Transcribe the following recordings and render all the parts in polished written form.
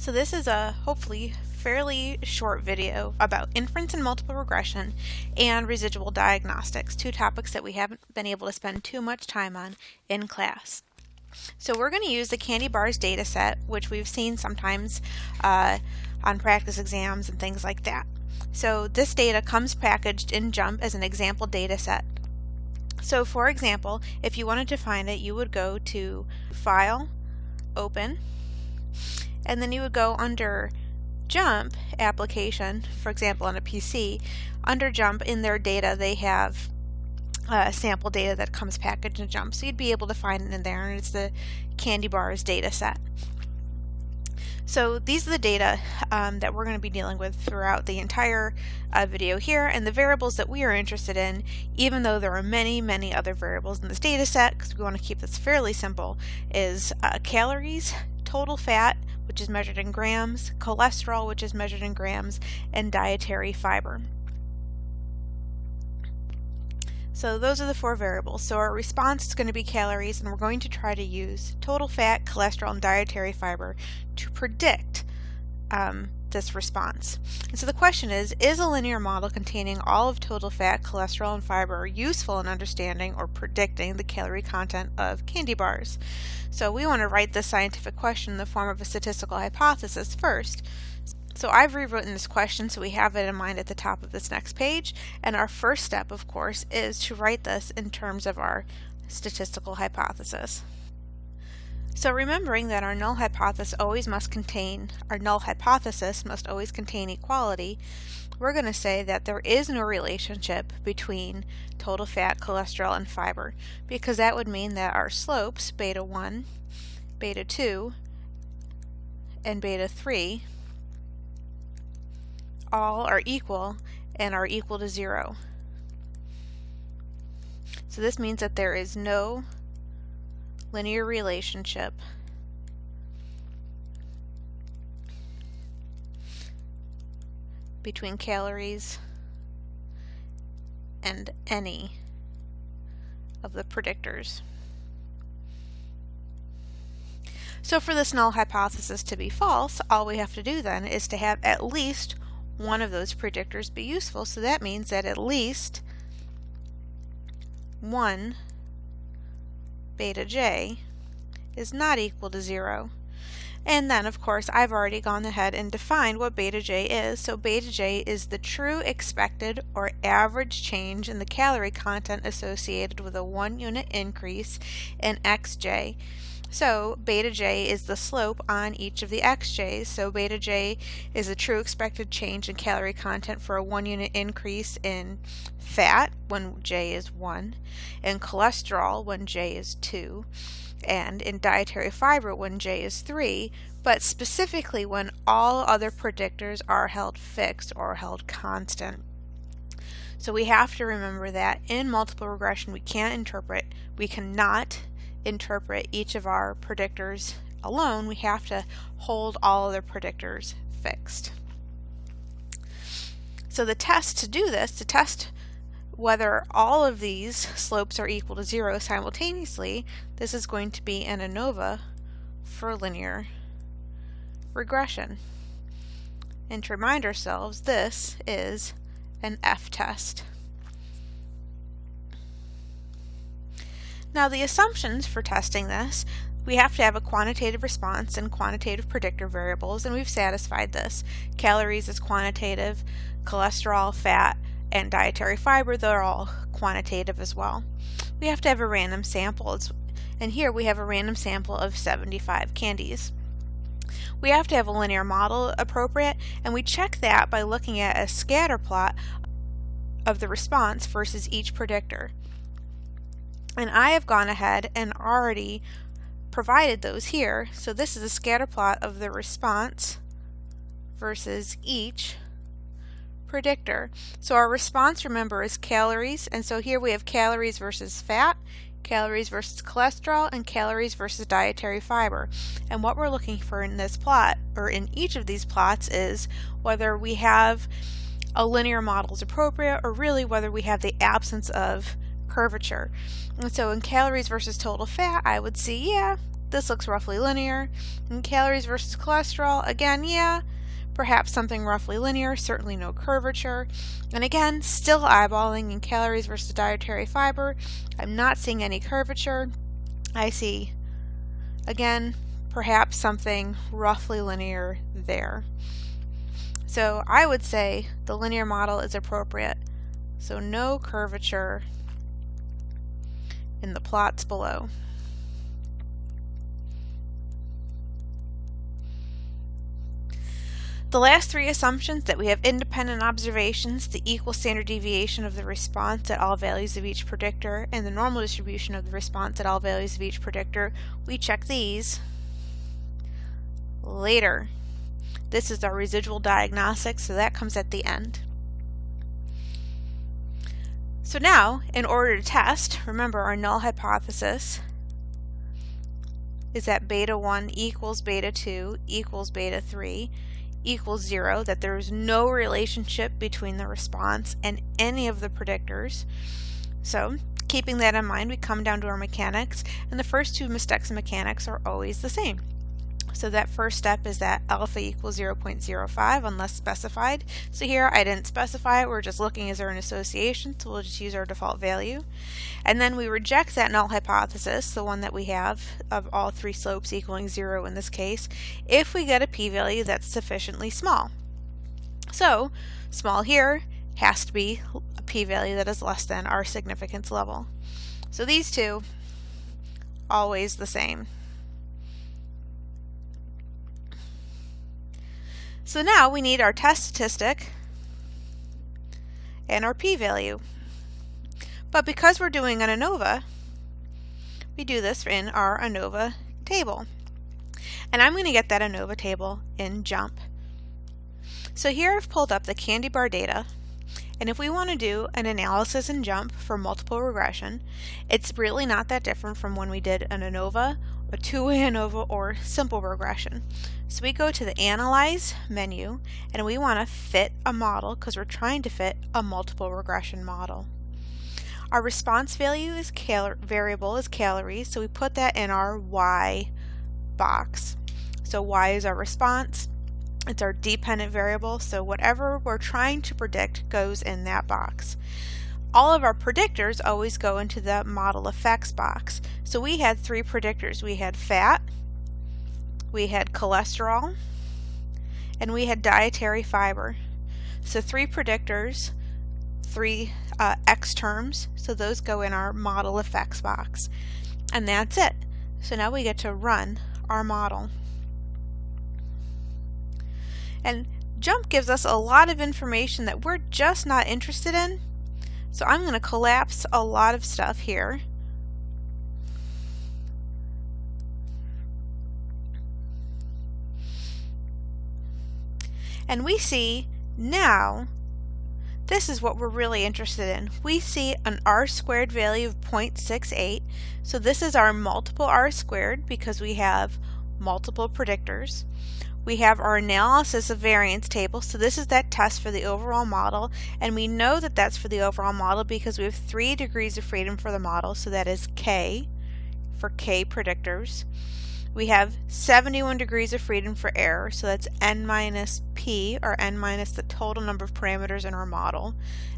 So this is a hopefully fairly short video about inference and multiple regression and residual diagnostics, two topics that we haven't been able to spend too much time on in class. So we're going to use the candy bars data set, which we've seen sometimes on practice exams and things like that. So this data comes packaged in JUMP as an example data set. So for example, if you wanted to find it, you would go to File, Open, and then you would go under JUMP application, for example on a PC. Under JUMP in their data they have sample data that comes packaged in JUMP, so you'd be able to find it in there, and it's the candy bars data set. So these are the data that we're going to be dealing with throughout the entire video here, and the variables that we are interested in, even though there are many other variables in this data set, because we want to keep this fairly simple, is calories, total fat, which is measured in grams, cholesterol, which is measured in grams, and dietary fiber. So those are the four variables. So our response is going to be calories, and we're going to try to use total fat, cholesterol, and dietary fiber to predict this response. And so the question is a linear model containing all of total fat, cholesterol, and fiber useful in understanding or predicting the calorie content of candy bars? So we want to write this scientific question in the form of a statistical hypothesis first. So I've rewritten this question so we have it in mind at the top of this next page, and our first step, of course, is to write this in terms of our statistical hypothesis. So remembering that our null hypothesis must always contain equality, we're going to say that there is no relationship between total fat, cholesterol, and fiber, because that would mean that our slopes, beta 1, beta 2, and beta 3, all are equal and are equal to 0. So this means that there is no linear relationship between calories and any of the predictors. So for this null hypothesis to be false, all we have to do then is to have at least one of those predictors be useful. So that means that at least one beta j is not equal to 0. And then, of course, I've already gone ahead and defined what beta j is. So beta j is the true expected or average change in the calorie content associated with a 1 unit increase in xj. So beta j is the slope on each of the xj's. So beta j is the true expected change in calorie content for a 1 unit increase in fat when j is 1, in cholesterol when j is 2, and in dietary fiber when j is 3, but specifically when all other predictors are held fixed or held constant. So we have to remember that in multiple regression we cannot interpret each of our predictors alone. We have to hold all other predictors fixed. So the test to do this, to test whether all of these slopes are equal to 0 simultaneously, this is going to be an ANOVA for linear regression. And to remind ourselves, this is an F test. Now the assumptions for testing this, we have to have a quantitative response and quantitative predictor variables, and we've satisfied this. Calories is quantitative, cholesterol, fat, and dietary fiber, they're all quantitative as well. We have to have a random sample, and here we have a random sample of 75 candies. We have to have a linear model appropriate, and we check that by looking at a scatter plot of the response versus each predictor. And I have gone ahead and already provided those here. So this is a scatter plot of the response versus each predictor. So our response, remember, is calories, and so here we have calories versus fat, calories versus cholesterol, and calories versus dietary fiber. And what we're looking for in this plot, or in each of these plots, is whether we have a linear model is appropriate, or really whether we have the absence of curvature. And so in calories versus total fat, I would see, yeah, this looks roughly linear. And calories versus cholesterol, again, yeah, perhaps something roughly linear, certainly no curvature. And again, still eyeballing in calories versus dietary fiber. I'm not seeing any curvature. I see, again, perhaps something roughly linear there. So I would say the linear model is appropriate. So no curvature in the plots below. The last three assumptions that we have independent observations, the equal standard deviation of the response at all values of each predictor, and the normal distribution of the response at all values of each predictor, we check these later. This is our residual diagnostics, so that comes at the end. So now, in order to test, remember our null hypothesis is that beta 1 equals beta 2 equals beta 3 equals 0, that there is no relationship between the response and any of the predictors. So, keeping that in mind, we come down to our mechanics, and the first two steps in mechanics are always the same. So that first step is that alpha equals 0.05 unless specified. So here I didn't specify it, we're just looking is there an association, so we'll just use our default value. And then we reject that null hypothesis, the one that we have of all three slopes equaling 0 in this case, if we get a p-value that's sufficiently small. So small here has to be a p-value that is less than our significance level. So these two, always the same. So now we need our test statistic and our p-value. But because we're doing an ANOVA, we do this in our ANOVA table. And I'm going to get that ANOVA table in JUMP. So here I've pulled up the candy bar data, and if we want to do an analysis in JUMP for multiple regression, it's really not that different from when we did an ANOVA, a two-way ANOVA, or simple regression. So we go to the Analyze menu, and we want to fit a model because we're trying to fit a multiple regression model. Our response value is variable is calories, so we put that in our Y box. So Y is our response. It's our dependent variable, so whatever we're trying to predict goes in that box. All of our predictors always go into the model effects box. So we had three predictors. We had fat, we had cholesterol, and we had dietary fiber. So three predictors, three X terms, so those go in our model effects box. And that's it. So now we get to run our model. And JUMP gives us a lot of information that we're just not interested in. So I'm going to collapse a lot of stuff here. And we see now, this is what we're really interested in. We see an R-squared value of 0.68. So this is our multiple R-squared because we have multiple predictors. We have our analysis of variance table, so this is that test for the overall model, and we know that that's for the overall model because we have 3 degrees of freedom for the model, so that is K for K predictors. We have 71 degrees of freedom for error, so that's n minus p, or n minus the total number of parameters in our model,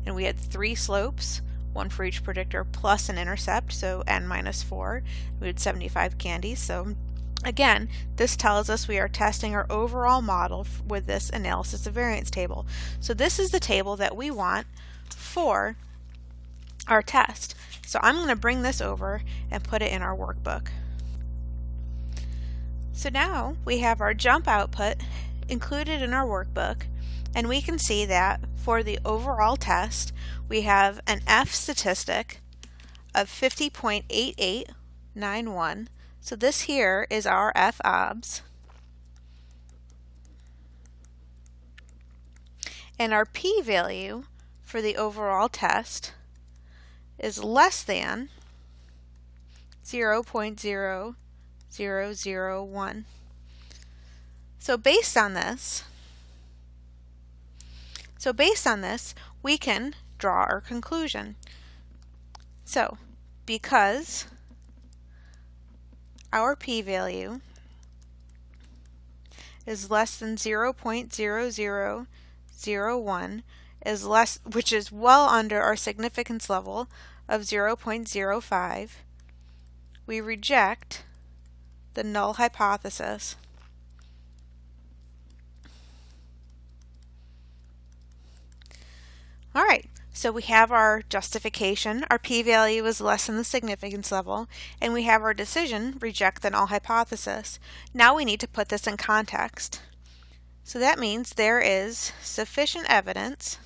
and we had 3 slopes, one for each predictor plus an intercept, so n minus 4. We had 75 candies, so again, this tells us we are testing our overall model with this analysis of variance table. So this is the table that we want for our test. So I'm going to bring this over and put it in our workbook. So now we have our JUMP output included in our workbook, and we can see that for the overall test we have an F statistic of 50.8891. So this here is our F obs, and our p-value for the overall test is less than 0.0001. So based on this, we can draw our conclusion. So because our p-value is less than 0.0001, which is well under our significance level of 0.05, we reject the null hypothesis. All right, so we have our justification, our p-value is less than the significance level, and we have our decision, reject the null hypothesis. Now we need to put this in context. So that means there is sufficient evidence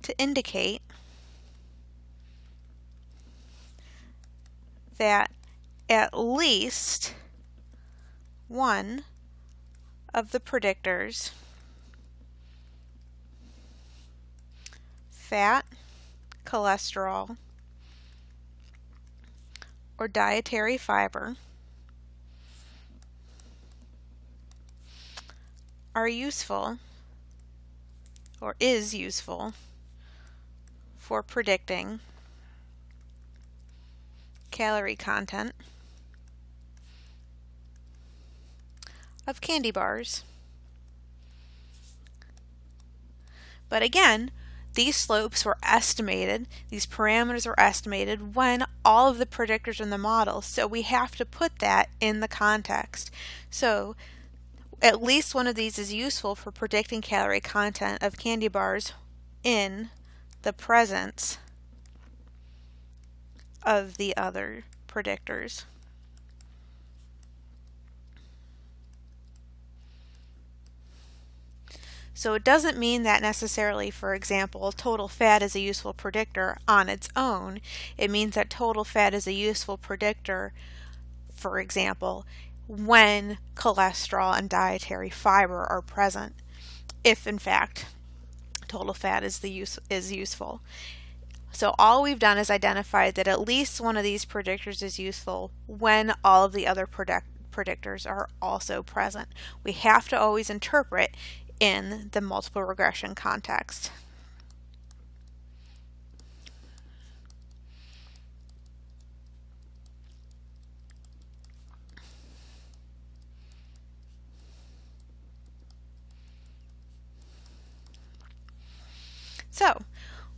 to indicate that at least one of the predictors, fat, cholesterol, or dietary fiber, are useful or is useful for predicting calorie content of candy bars. But again, these slopes were estimated, these parameters were estimated when all of the predictors in the model, so we have to put that in the context. So at least one of these is useful for predicting calorie content of candy bars in the presence of the other predictors. So it doesn't mean that necessarily, for example, total fat is a useful predictor on its own. It means that total fat is a useful predictor, for example, when cholesterol and dietary fiber are present, if in fact total fat is useful. So all we've done is identified that at least one of these predictors is useful when all of the other predictors are also present. We have to always interpret in the multiple regression context. So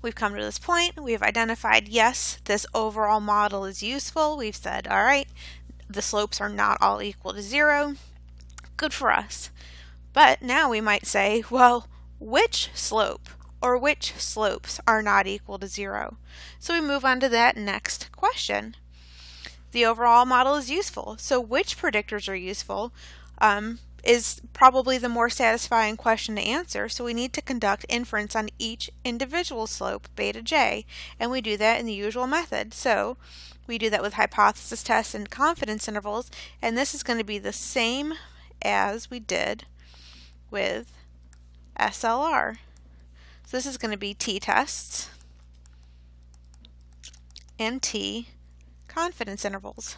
we've come to this point, we've identified, yes, this overall model is useful. We've said, all right, the slopes are not all equal to 0. Good for us. But now we might say, well, which slope or which slopes are not equal to 0? So we move on to that next question. The overall model is useful. So which predictors are useful is probably the more satisfying question to answer. So we need to conduct inference on each individual slope, beta j, and we do that in the usual method. So we do that with hypothesis tests and confidence intervals, and this is going to be the same as we did with SLR. So this is going to be t-tests and t-confidence intervals.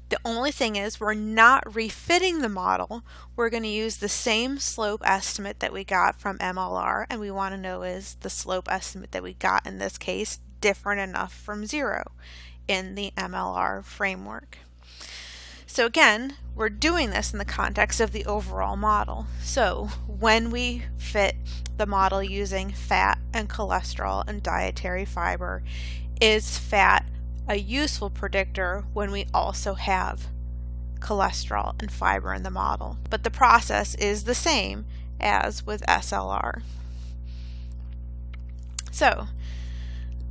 The only thing is we're not refitting the model. We're going to use the same slope estimate that we got from MLR, and we want to know, is the slope estimate that we got in this case different enough from 0 in the MLR framework. So again, we're doing this in the context of the overall model. So when we fit the model using fat and cholesterol and dietary fiber, is fat a useful predictor when we also have cholesterol and fiber in the model? But the process is the same as with SLR. So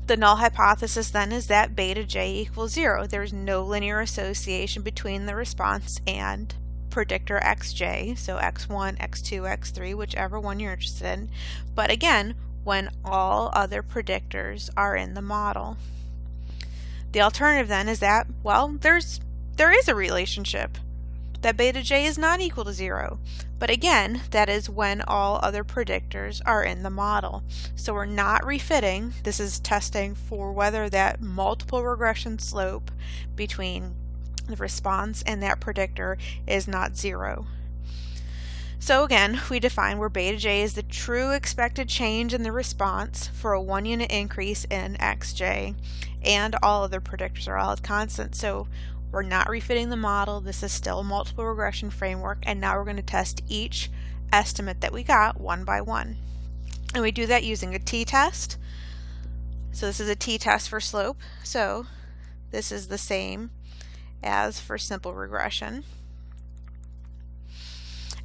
the null hypothesis then is that beta j equals 0. There's no linear association between the response and predictor xj, so x1, x2, x3, whichever one you're interested in, but again, when all other predictors are in the model. The alternative then is that, well, there is a relationship, that beta j is not equal to 0. But again, that is when all other predictors are in the model. So we're not refitting. This is testing for whether that multiple regression slope between the response and that predictor is not 0. So again, we define where beta j is the true expected change in the response for a 1 unit increase in xj, and all other predictors are held constant. So we're not refitting the model. This is still a multiple regression framework, and now we're going to test each estimate that we got one by one. And we do that using a t-test. So this is a t-test for slope. So this is the same as for simple regression.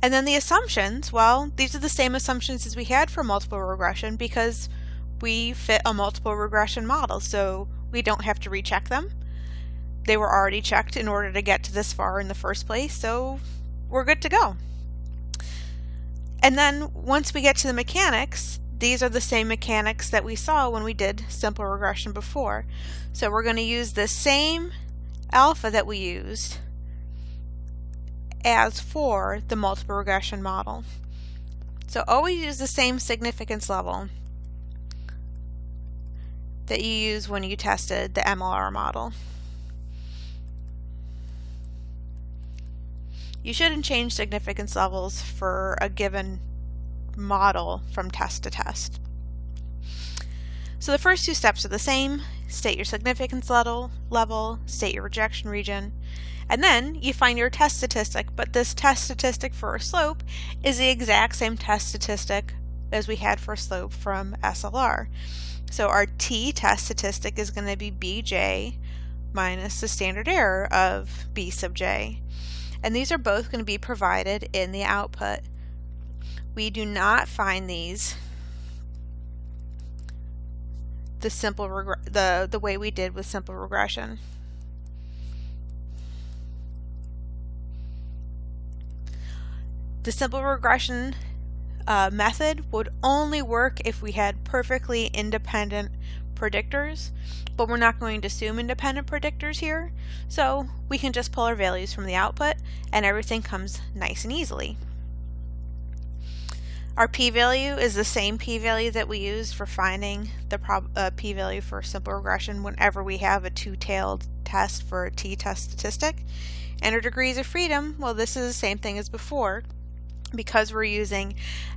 And then the assumptions, well, these are the same assumptions as we had for multiple regression because we fit a multiple regression model, so we don't have to recheck them. They were already checked in order to get to this far in the first place, so we're good to go. And then once we get to the mechanics, these are the same mechanics that we saw when we did simple regression before. So we're going to use the same alpha that we used as for the multiple regression model. So always use the same significance level that you use when you tested the MLR model. You shouldn't change significance levels for a given model from test to test. So the first two steps are the same. State your significance level, state your rejection region, and then you find your test statistic, but this test statistic for a slope is the exact same test statistic as we had for slope from SLR. So our t-test statistic is going to be bj minus the standard error of b sub j. And these are both going to be provided in the output. We do not find these the way we did with simple regression. The simple regression method would only work if we had perfectly independent predictors, but we're not going to assume independent predictors here, so we can just pull our values from the output and everything comes nice and easily. Our p-value is the same p-value that we used for finding the p-value for simple regression whenever we have a two-tailed test for a t-test statistic. And our degrees of freedom, well, this is the same thing as before. Because we're using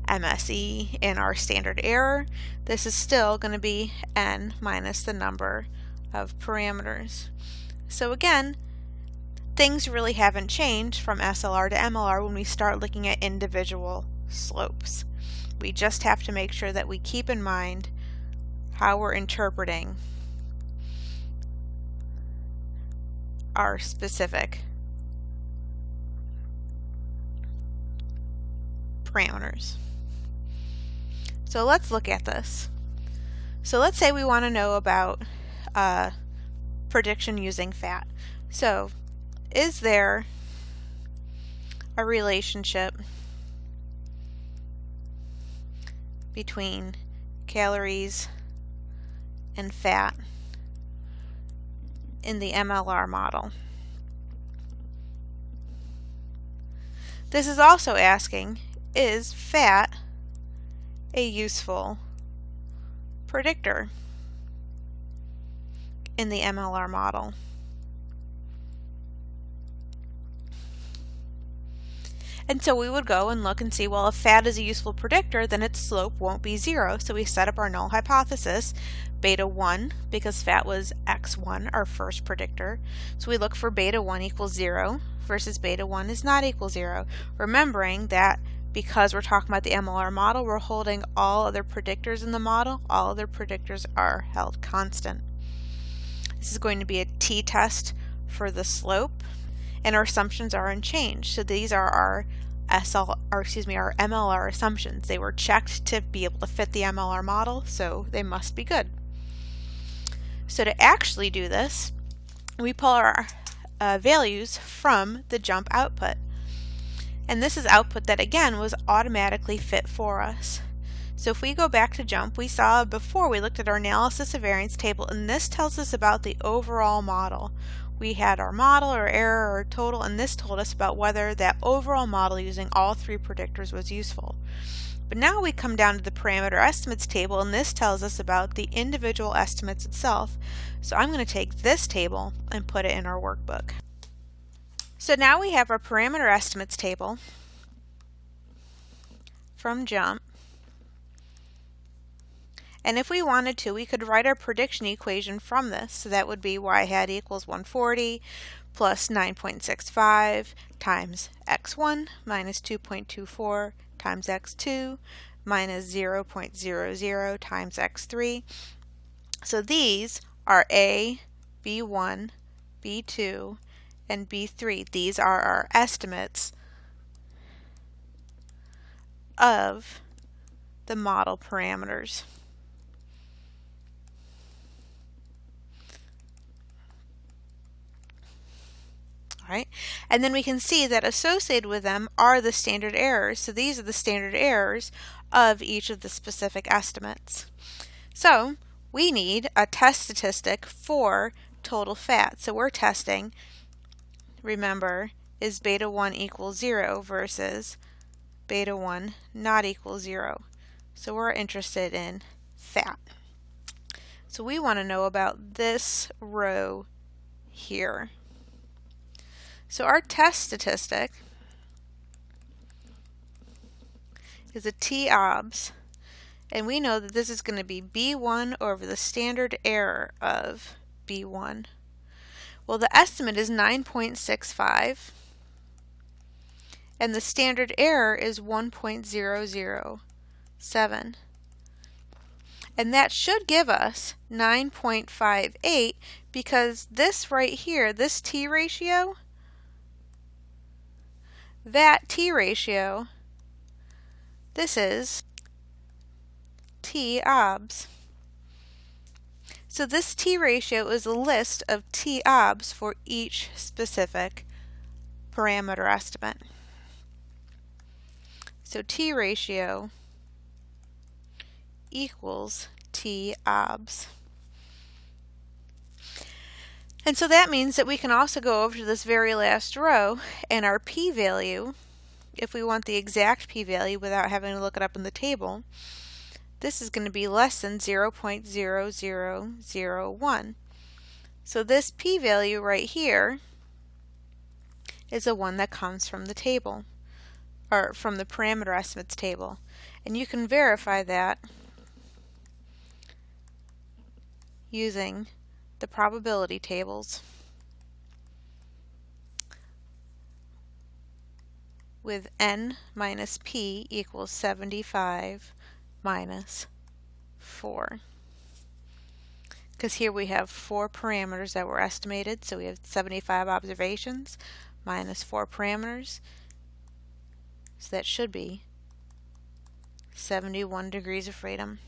MSE in our standard error, this is still going to be n minus the number of parameters. So again, things really haven't changed from SLR to MLR when we start looking at individual slopes. We just have to make sure that we keep in mind how we're interpreting our specific parameters. So let's look at this. So let's say we want to know about prediction using fat. So is there a relationship between calories and fat in the MLR model? This is also asking, is fat a useful predictor in the MLR model? And so we would go and look and see, well, if fat is a useful predictor, then its slope won't be 0. So we set up our null hypothesis, beta 1, because fat was x1, our first predictor. So we look for beta 1 equals 0 versus beta 1 is not equal 0. Remembering that because we're talking about the MLR model, we're holding all other predictors in the model. All other predictors are held constant. This is going to be a t-test for the slope, and our assumptions are unchanged. So these are our our MLR assumptions. They were checked to be able to fit the MLR model, so they must be good. So to actually do this, we pull our values from the jump output. And this is output that again was automatically fit for us. So if we go back to jump, we saw before we looked at our analysis of variance table, and this tells us about the overall model. We had our model, our error, our total, and this told us about whether that overall model using all three predictors was useful. But now we come down to the parameter estimates table, and this tells us about the individual estimates itself. So I'm going to take this table and put it in our workbook. So now we have our parameter estimates table, from jump. And if we wanted to, we could write our prediction equation from this. So that would be y hat equals 140 plus 9.65 times x1 minus 2.24 times x2 minus 0.00 times x3. So these are A, B1, B2, and B3. These are our estimates of the model parameters. Right? And then we can see that associated with them are the standard errors. So these are the standard errors of each of the specific estimates. So we need a test statistic for total fat. So we're testing, remember, is beta 1 equals 0 versus beta 1 not equal 0. So we're interested in fat. So we want to know about this row here. So our test statistic is a t-obs, and we know that this is going to be B1 over the standard error of B1. Well, the estimate is 9.65, and the standard error is 1.007. And that should give us 9.58 because this right here, this t-ratio, that t-ratio, this is t-obs. So this t-ratio is a list of t-obs for each specific parameter estimate. So t-ratio equals t-obs. And so that means that we can also go over to this very last row, and our p-value, if we want the exact p-value without having to look it up in the table, this is going to be less than 0.0001. So this p-value right here is the one that comes from the table, or from the parameter estimates table. And you can verify that using the probability tables with n minus p equals 75 minus 4. Because here we have 4 parameters that were estimated, so we have 75 observations minus 4 parameters, so that should be 71 degrees of freedom.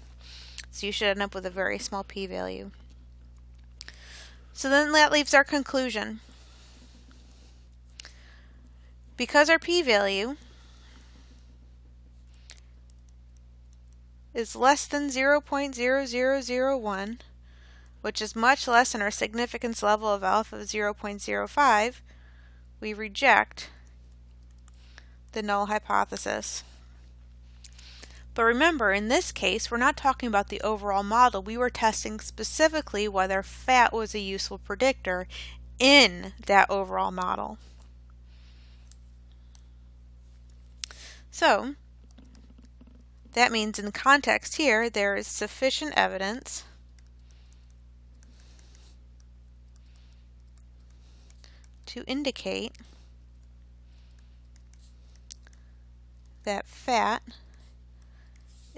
So you should end up with a very small p-value. So then that leaves our conclusion. Because our p-value is less than 0.0001, which is much less than our significance level of alpha of 0.05, we reject the null hypothesis. But remember, in this case, we're not talking about the overall model. We were testing specifically whether fat was a useful predictor in that overall model. So that means in the context here, there is sufficient evidence to indicate that fat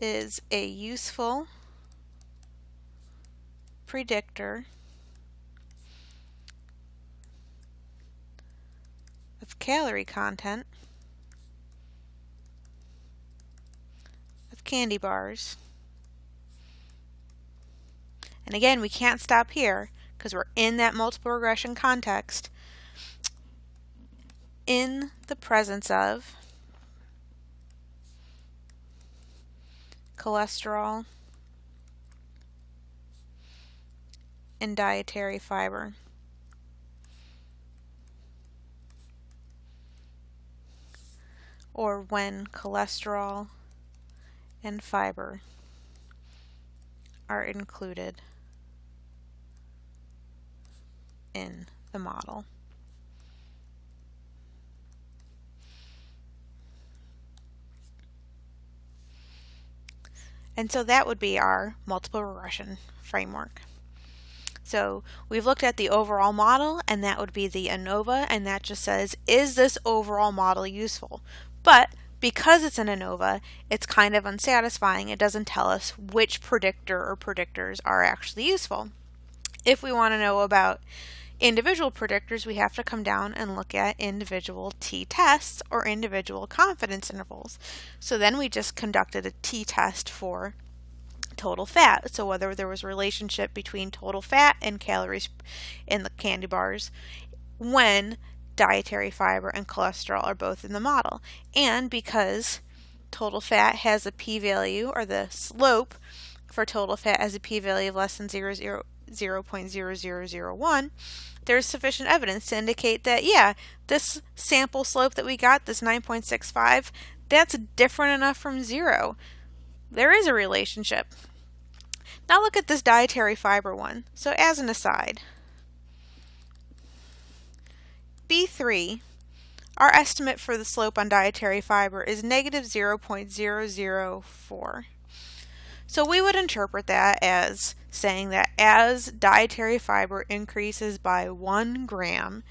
is a useful predictor of calorie content of candy bars. And again, we can't stop here because we're in that multiple regression context in the presence of cholesterol and dietary fiber. Or when cholesterol and fiber are included in the model. And so that would be our multiple regression framework. So we've looked at the overall model, and that would be the ANOVA, and that just says, is this overall model useful? But because it's an ANOVA, it's kind of unsatisfying. It doesn't tell us which predictor or predictors are actually useful. If we want to know about individual predictors, we have to come down and look at individual t-tests or individual confidence intervals. So then we just conducted a t-test for total fat. So whether there was a relationship between total fat and calories in the candy bars when dietary fiber and cholesterol are both in the model. And because total fat has a p-value, or the slope for total fat has a p-value of less than 0.0001, there's sufficient evidence to indicate that, yeah, this sample slope that we got, this 9.65, that's different enough from 0. There is a relationship. Now look at this dietary fiber one. So as an aside, B3, our estimate for the slope on dietary fiber is negative 0.004. So we would interpret that as saying that as dietary fiber increases by 1 gram,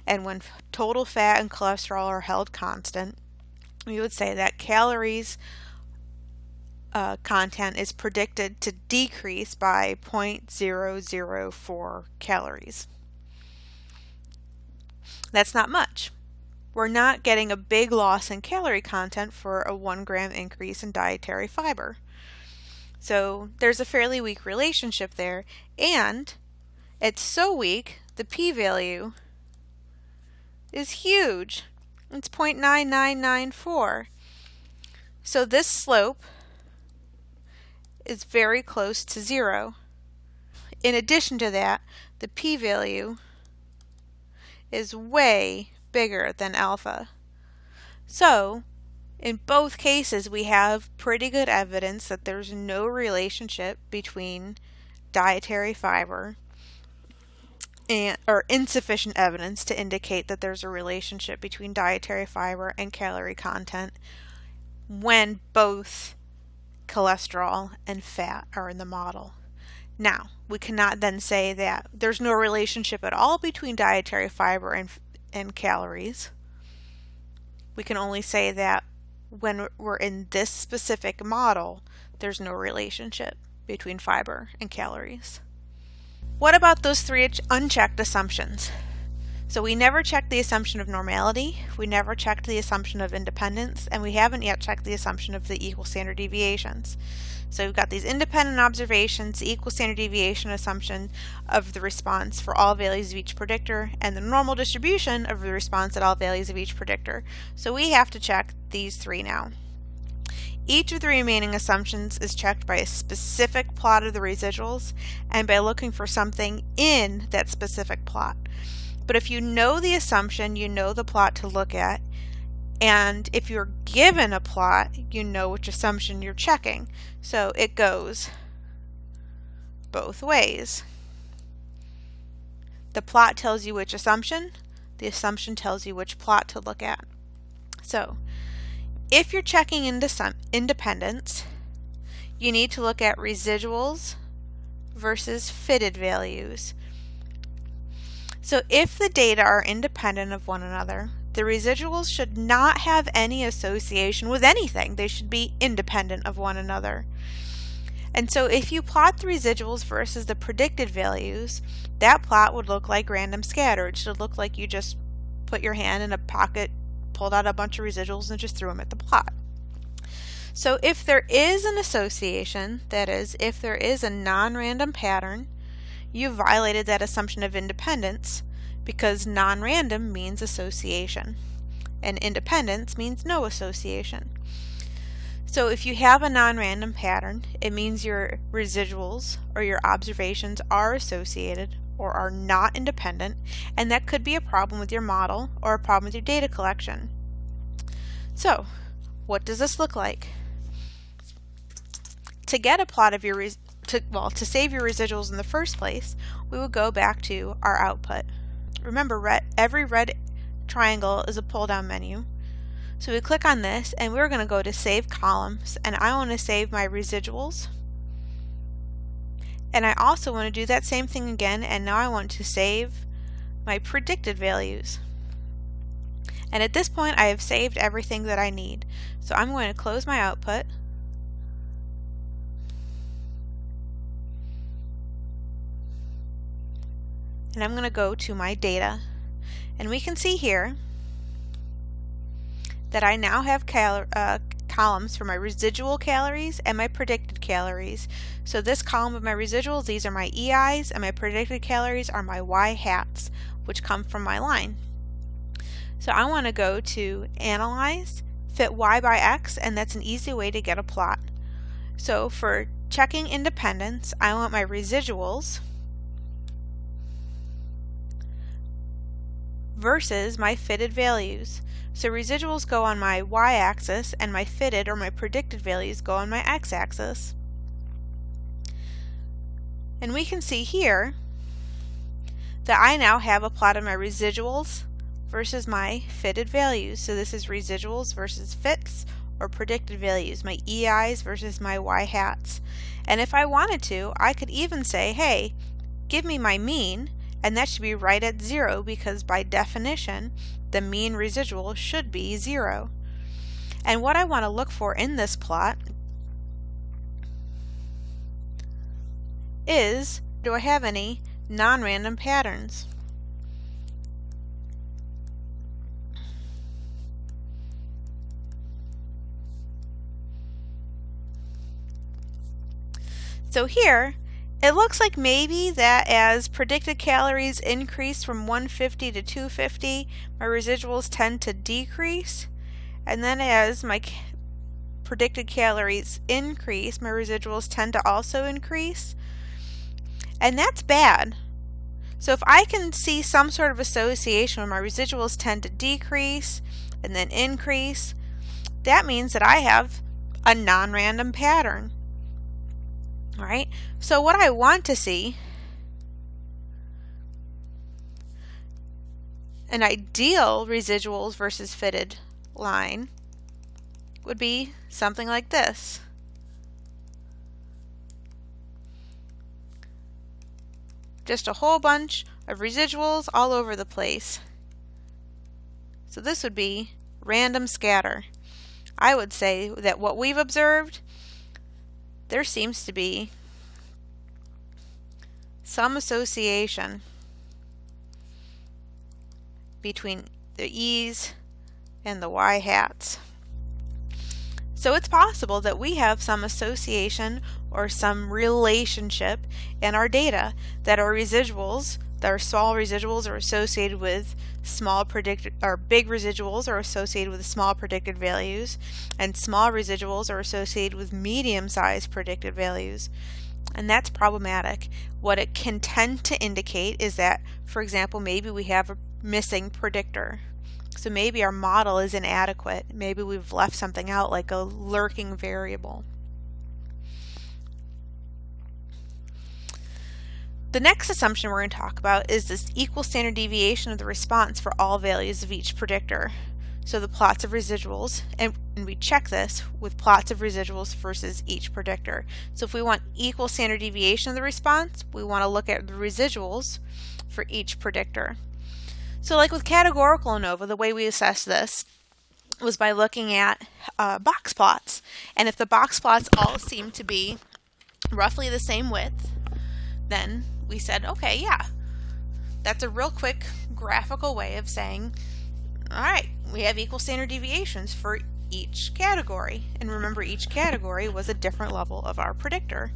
and when total fat and cholesterol are held constant, we would say that calories content is predicted to decrease by 0.004 calories. That's not much. We're not getting a big loss in calorie content for a 1 gram increase in dietary fiber. So there's a fairly weak relationship there, and it's so weak, the p-value is huge. It's 0.9994. So this slope is very close to 0. In addition to that, the p-value is way bigger than alpha. So in both cases, we have pretty good evidence that there's no relationship between dietary fiber or insufficient evidence to indicate that there's a relationship between dietary fiber and calorie content when both cholesterol and fat are in the model. Now, we cannot then say that there's no relationship at all between dietary fiber and calories. We can only say that when we're in this specific model, there's no relationship between fiber and calories. What about those 3 unchecked assumptions? So we never checked the assumption of normality, we never checked the assumption of independence, and we haven't yet checked the assumption of the equal standard deviations. So we've got these independent observations, the equal standard deviation assumption of the response for all values of each predictor, and the normal distribution of the response at all values of each predictor. So we have to check these 3 now. Each of the remaining assumptions is checked by a specific plot of the residuals and by looking for something in that specific plot. But if you know the assumption, you know the plot to look at, and if you're given a plot, you know which assumption you're checking. So it goes both ways. The plot tells you which assumption, the assumption tells you which plot to look at. So if you're checking independence, you need to look at residuals versus fitted values. So if the data are independent of one another, the residuals should not have any association with anything. They should be independent of one another. And so if you plot the residuals versus the predicted values, that plot would look like random scatter. It should look like you just put your hand in a pocket, pulled out a bunch of residuals, and just threw them at the plot. So if there is an association, that is, if there is a non-random pattern, you violated that assumption of independence, because non-random means association and independence means no association. So if you have a non-random pattern, it means your residuals or your observations are associated or are not independent, and that could be a problem with your model or a problem with your data collection. So what does this look like? To get a plot of your to save your residuals in the first place, we would go back to our output. Remember, every red triangle is a pull-down menu. So we click on this and we're going to go to Save Columns, and I want to save my residuals. And I also want to do that same thing again, and now I want to save my predicted values. And at this point I have saved everything that I need. So I'm going to close my output. And I'm going to go to my data. And we can see here that I now have columns for my residual calories and my predicted calories. So this column of my residuals, these are my EIs, and my predicted calories are my Y hats, which come from my line. So I want to go to Analyze, Fit Y by X, and that's an easy way to get a plot. So for checking independence, I want my residuals versus my fitted values. So residuals go on my y-axis and my fitted or my predicted values go on my x-axis. And we can see here that I now have a plot of my residuals versus my fitted values. So this is residuals versus fits or predicted values, my EIs versus my Y hats. And if I wanted to, I could even say, hey, give me my mean, and that should be right at 0 because by definition the mean residual should be 0. And what I want to look for in this plot is, do I have any non-random patterns? So here, it looks like maybe that as predicted calories increase from 150 to 250, my residuals tend to decrease. And then as my predicted calories increase, my residuals tend to also increase. And that's bad. So if I can see some sort of association where my residuals tend to decrease and then increase, that means that I have a non-random pattern. All right, so what I want to see, an ideal residuals versus fitted line would be something like this. Just a whole bunch of residuals all over the place. So this would be random scatter. I would say that what we've observed, there seems to be some association between the E's and the Y hats. So it's possible that we have some association or some relationship in our data that our residuals, that our small residuals are associated with small predicted, or big residuals are associated with small predicted values, and small residuals are associated with medium-sized predicted values. And that's problematic. What it can tend to indicate is that, for example, maybe we have a missing predictor. So maybe our model is inadequate. Maybe we've left something out like a lurking variable. The next assumption we're going to talk about is this equal standard deviation of the response for all values of each predictor. So the plots of residuals, and we check this with plots of residuals versus each predictor. So if we want equal standard deviation of the response, we want to look at the residuals for each predictor. So like with categorical ANOVA, the way we assess this was by looking at box plots. And if the box plots all seem to be roughly the same width, then we said, okay, yeah, that's a real quick graphical way of saying, all right, we have equal standard deviations for each category. And remember, each category was a different level of our predictor.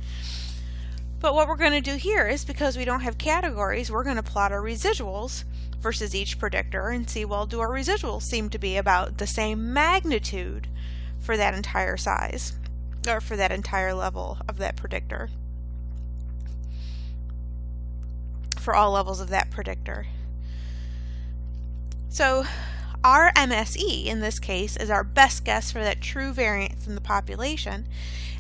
But what we're going to do here is, because we don't have categories, we're going to plot our residuals versus each predictor and see, well, do our residuals seem to be about the same magnitude for that entire size, or for that entire level of that predictor, for all levels of that predictor. So our MSE in this case is our best guess for that true variance in the population,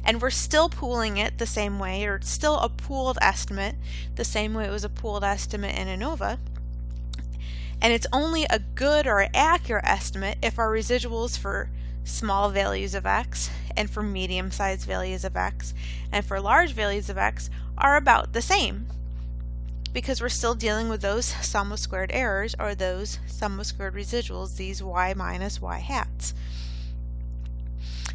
and we're still pooling it the same way, or it's still a pooled estimate the same way it was a pooled estimate in ANOVA. And it's only a good or accurate estimate if our residuals for small values of x and for medium-sized values of x and for large values of x are about the same, because we're still dealing with those sum of squared errors, or those sum of squared residuals, these y minus y hats.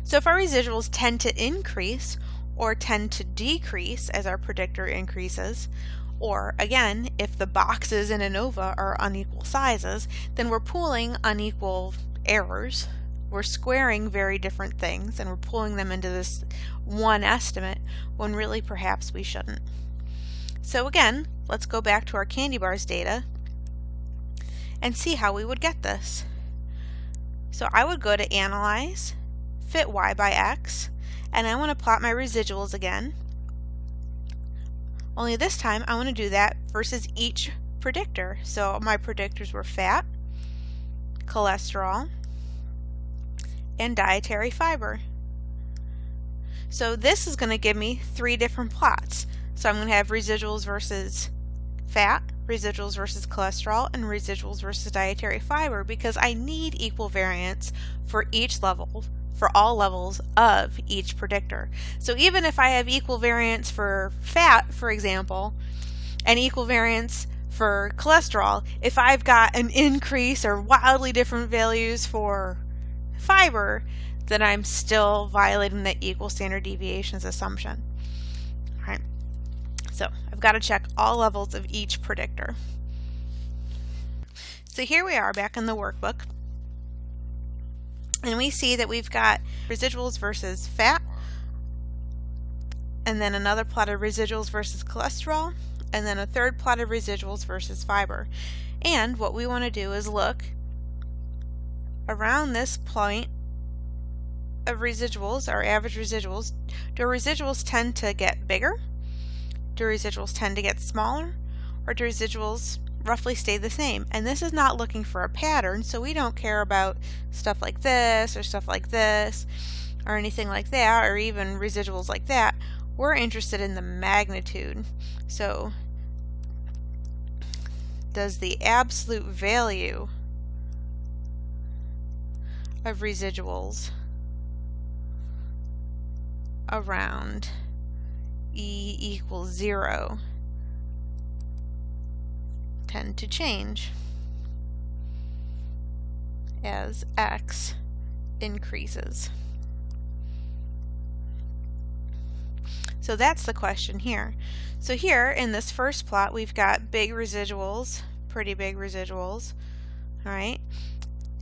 So if our residuals tend to increase or tend to decrease as our predictor increases, or again, if the boxes in ANOVA are unequal sizes, then we're pooling unequal errors. We're squaring very different things and we're pulling them into this one estimate when really perhaps we shouldn't. So again, let's go back to our candy bars data and see how we would get this. So I would go to Analyze, Fit Y by X, and I want to plot my residuals again. Only this time I want to do that versus each predictor. So my predictors were fat, cholesterol, and dietary fiber. So this is going to give me 3 different plots. So I'm going to have residuals versus fat, residuals versus cholesterol, and residuals versus dietary fiber, because I need equal variance for each level, for all levels of each predictor. So even if I have equal variance for fat, for example, and equal variance for cholesterol, if I've got an increase or wildly different values for fiber, then I'm still violating the equal standard deviations assumption. All right. So I've got to check all levels of each predictor. So here we are back in the workbook. And we see that we've got residuals versus fat, and then another plot of residuals versus cholesterol, and then a third plot of residuals versus fiber. And what we want to do is look around this point of residuals, our average residuals. Do residuals tend to get bigger? Do residuals tend to get smaller? Or do residuals roughly stay the same? And this is not looking for a pattern, so we don't care about stuff like this or stuff like this or anything like that, or even residuals like that. We're interested in the magnitude. So does the absolute value of residuals around E equals 0 tend to change as x increases? So that's the question here. So here in this first plot we've got big residuals, pretty big residuals, all right?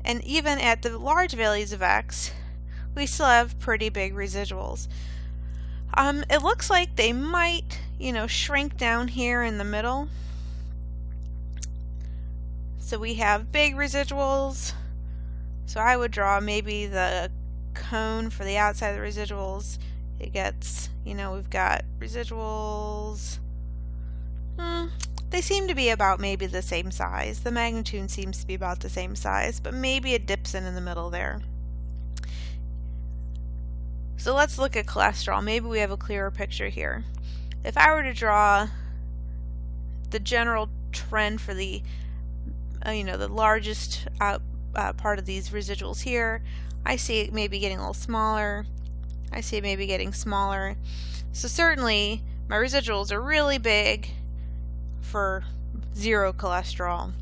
And even at the large values of x, we still have pretty big residuals. It looks like they might, shrink down here in the middle. So we have big residuals. So I would draw maybe the cone for the outside of the residuals. It gets, we've got residuals. They seem to be about maybe the same size. The magnitude seems to be about the same size, but maybe it dips in the middle there. So let's look at cholesterol. Maybe we have a clearer picture here. If I were to draw the general trend for the the largest part of these residuals here, I see it maybe getting a little smaller. I see it maybe getting smaller. So certainly my residuals are really big for 0 cholesterol.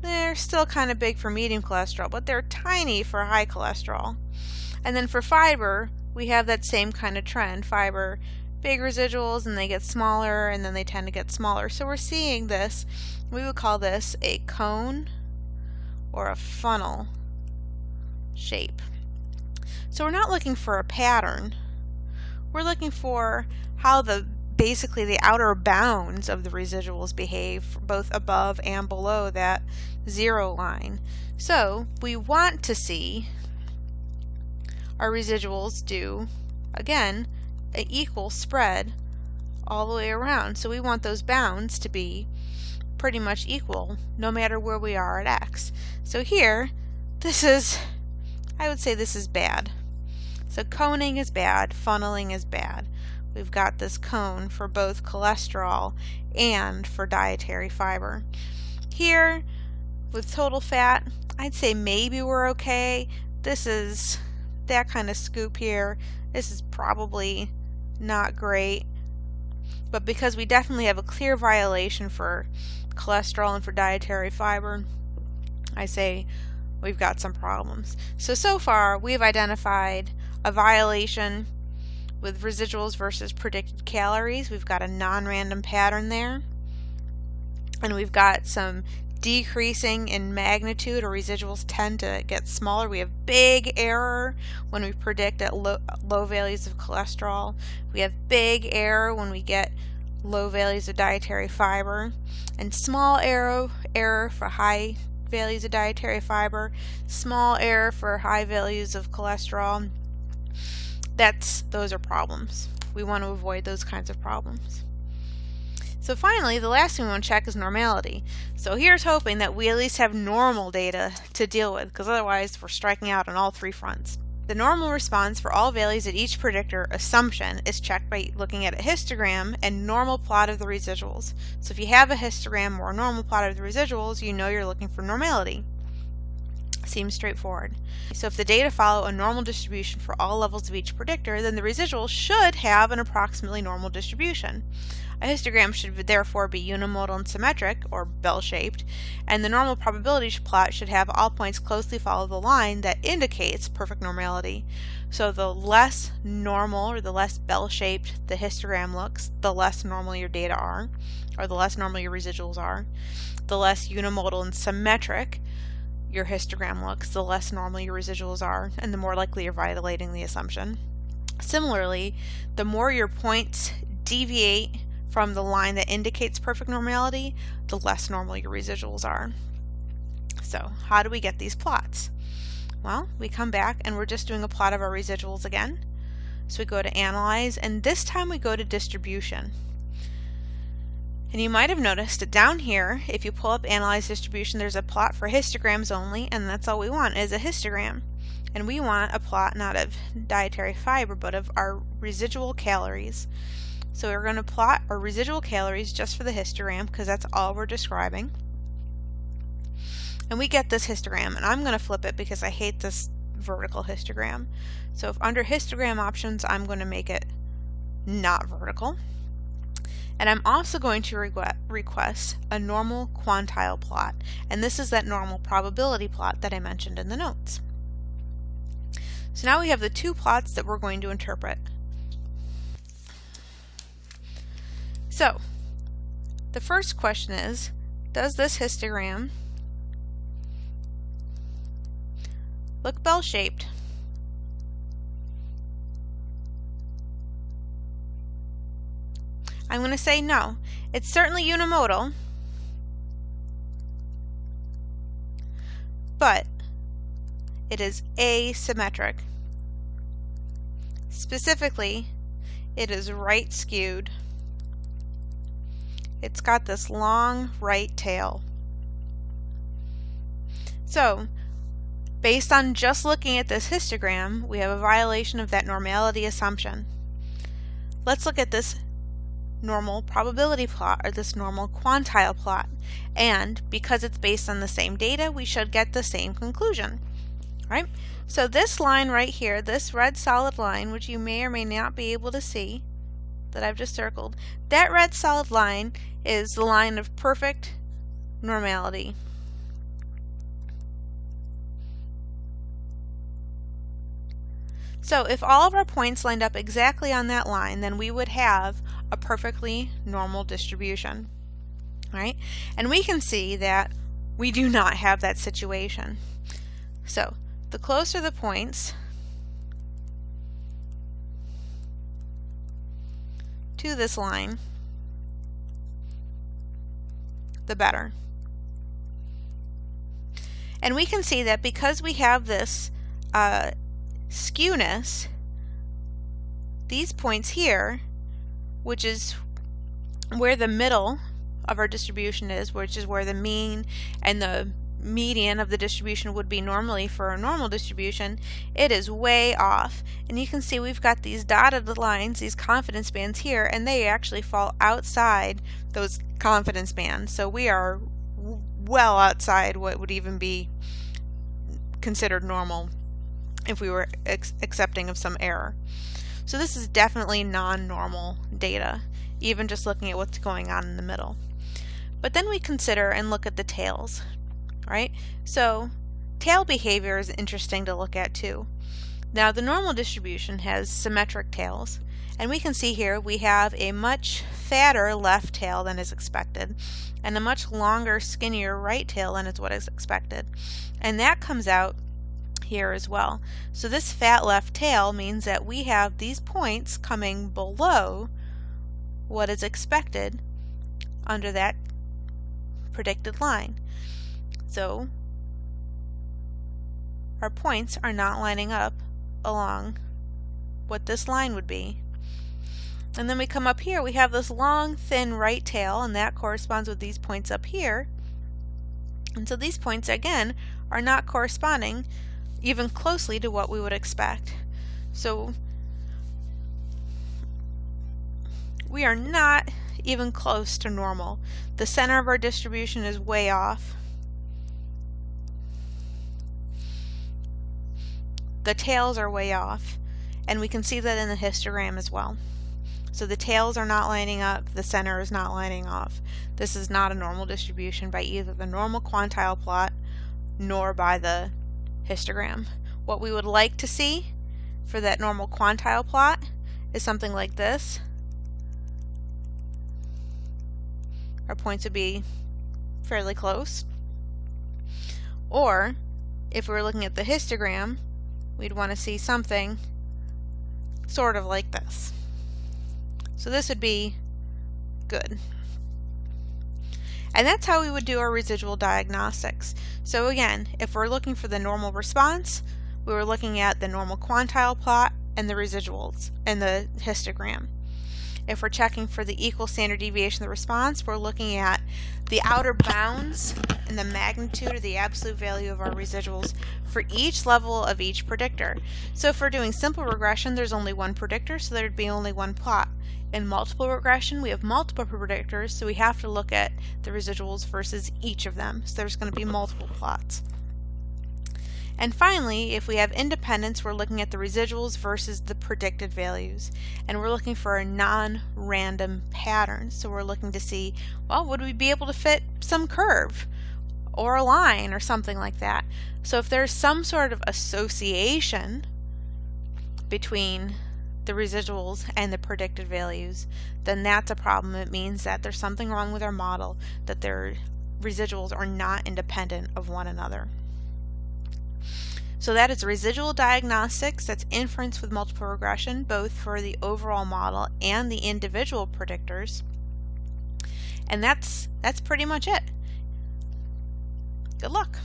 They're still kind of big for medium cholesterol, but they're tiny for high cholesterol. And then for fiber, we have that same kind of trend. Fiber, big residuals, and they get smaller, and then they tend to get smaller. So we're seeing this, we would call this a cone or a funnel shape. So we're not looking for a pattern. We're looking for how basically the outer bounds of the residuals behave, both above and below that 0 line. So we want to see our residuals do, again, an equal spread all the way around. So we want those bounds to be pretty much equal no matter where we are at x. So here, I would say this is bad. So coning is bad, funneling is bad. We've got this cone for both cholesterol and for dietary fiber. Here, With total fat, I'd say maybe we're okay. This is that kind of scoop here. This is probably not great. But because we definitely have a clear violation for cholesterol and for dietary fiber, I say we've got some problems. So far we've identified a violation with residuals versus predicted calories. We've got a non-random pattern there. And we've got some decreasing in magnitude, or residuals tend to get smaller. We have big error when we predict at low values of cholesterol. We have big error when we get low values of dietary fiber, and small error for high values of dietary fiber, small error for high values of cholesterol. Those are problems. We want to avoid those kinds of problems. So finally, the last thing we want to check is normality. So here's hoping that we at least have normal data to deal with, because otherwise we're striking out on all three fronts. The normal response for all values at each predictor assumption is checked by looking at a histogram and normal plot of the residuals. So if you have a histogram or a normal plot of the residuals, you know you're looking for normality. Seems straightforward. So if the data follow a normal distribution for all levels of each predictor, then the residual should have an approximately normal distribution. A histogram should therefore be unimodal and symmetric, or bell-shaped, and the normal probability plot should have all points closely follow the line that indicates perfect normality. So the less normal, or the less bell-shaped the histogram looks, the less normal your data are, or the less normal your residuals are. The less unimodal and symmetric your histogram looks, the less normal your residuals are, and the more likely you're violating the assumption. Similarly, the more your points deviate from the line that indicates perfect normality, the less normal your residuals are. So how do we get these plots? Well, we come back and we're just doing a plot of our residuals again. So we go to Analyze, and this time we go to Distribution. And you might have noticed that down here, if you pull up Analyze Distribution, there's a plot for histograms only, and that's all we want is a histogram. And we want a plot not of dietary fiber, but of our residual calories. So we're going to plot our residual calories just for the histogram, because that's all we're describing. And we get this histogram, and I'm going to flip it because I hate this vertical histogram. So if under histogram options, I'm going to make it not vertical. And I'm also going to request a normal quantile plot, and this is that normal probability plot that I mentioned in the notes. So now we have the two plots that we're going to interpret. So the first question is, does this histogram look bell-shaped? I'm going to say no. It's certainly unimodal, but it is asymmetric. Specifically, it is right skewed. It's got this long right tail. So, based on just looking at this histogram, we have a violation of that normality assumption. Let's look at this normal probability plot, or this normal quantile plot, and because it's based on the same data, we should get the same conclusion, right? So this line right here, this red solid line, which you may or may not be able to see, that I've just circled, that red solid line is the line of perfect normality. So if all of our points lined up exactly on that line, then we would have a perfectly normal distribution, right? And we can see that we do not have that situation. So the closer the points to this line, the better. And we can see that because we have this skewness, these points here, which is where the middle of our distribution is, which is where the mean and the median of the distribution would be normally for a normal distribution, it is way off. And you can see we've got these dotted lines, these confidence bands here, and they actually fall outside those confidence bands. So we are well outside what would even be considered normal if we were accepting of some error. So this is definitely non-normal data, even just looking at what's going on in the middle. But then we consider and look at the tails, right? So tail behavior is interesting to look at too. Now the normal distribution has symmetric tails, and we can see here we have a much fatter left tail than is expected and a much longer, skinnier right tail than is what is expected. And that comes out here as well. So this fat left tail means that we have these points coming below what is expected under that predicted line. So our points are not lining up along what this line would be. And then we come up here, we have this long, thin right tail, and that corresponds with these points up here. And so these points, again, are not corresponding even closely to what we would expect. So we are not even close to normal. The center of our distribution is way off. The tails are way off, and we can see that in the histogram as well. So the tails are not lining up, the center is not lining off. This is not a normal distribution by either the normal quantile plot nor by the histogram. What we would like to see for that normal quantile plot is something like this. Our points would be fairly close. Or if we were looking at the histogram, we'd want to see something sort of like this. So this would be good. And that's how we would do our residual diagnostics. So again, if we're looking for the normal response, we were looking at the normal quantile plot and the residuals and the histogram. If we're checking for the equal standard deviation of the response, we're looking at the outer bounds and the magnitude or the absolute value of our residuals for each level of each predictor. So if we're doing simple regression, there's only one predictor, so there'd be only one plot. In multiple regression, we have multiple predictors, so we have to look at the residuals versus each of them. So there's going to be multiple plots. And finally, if we have independence, we're looking at the residuals versus the predicted values. And we're looking for a non-random pattern. So we're looking to see, well, would we be able to fit some curve or a line or something like that? So if there's some sort of association between the residuals and the predicted values, then that's a problem. It means that there's something wrong with our model, that their residuals are not independent of one another. So that is residual diagnostics, that's inference with multiple regression, both for the overall model and the individual predictors. And that's pretty much it. Good luck.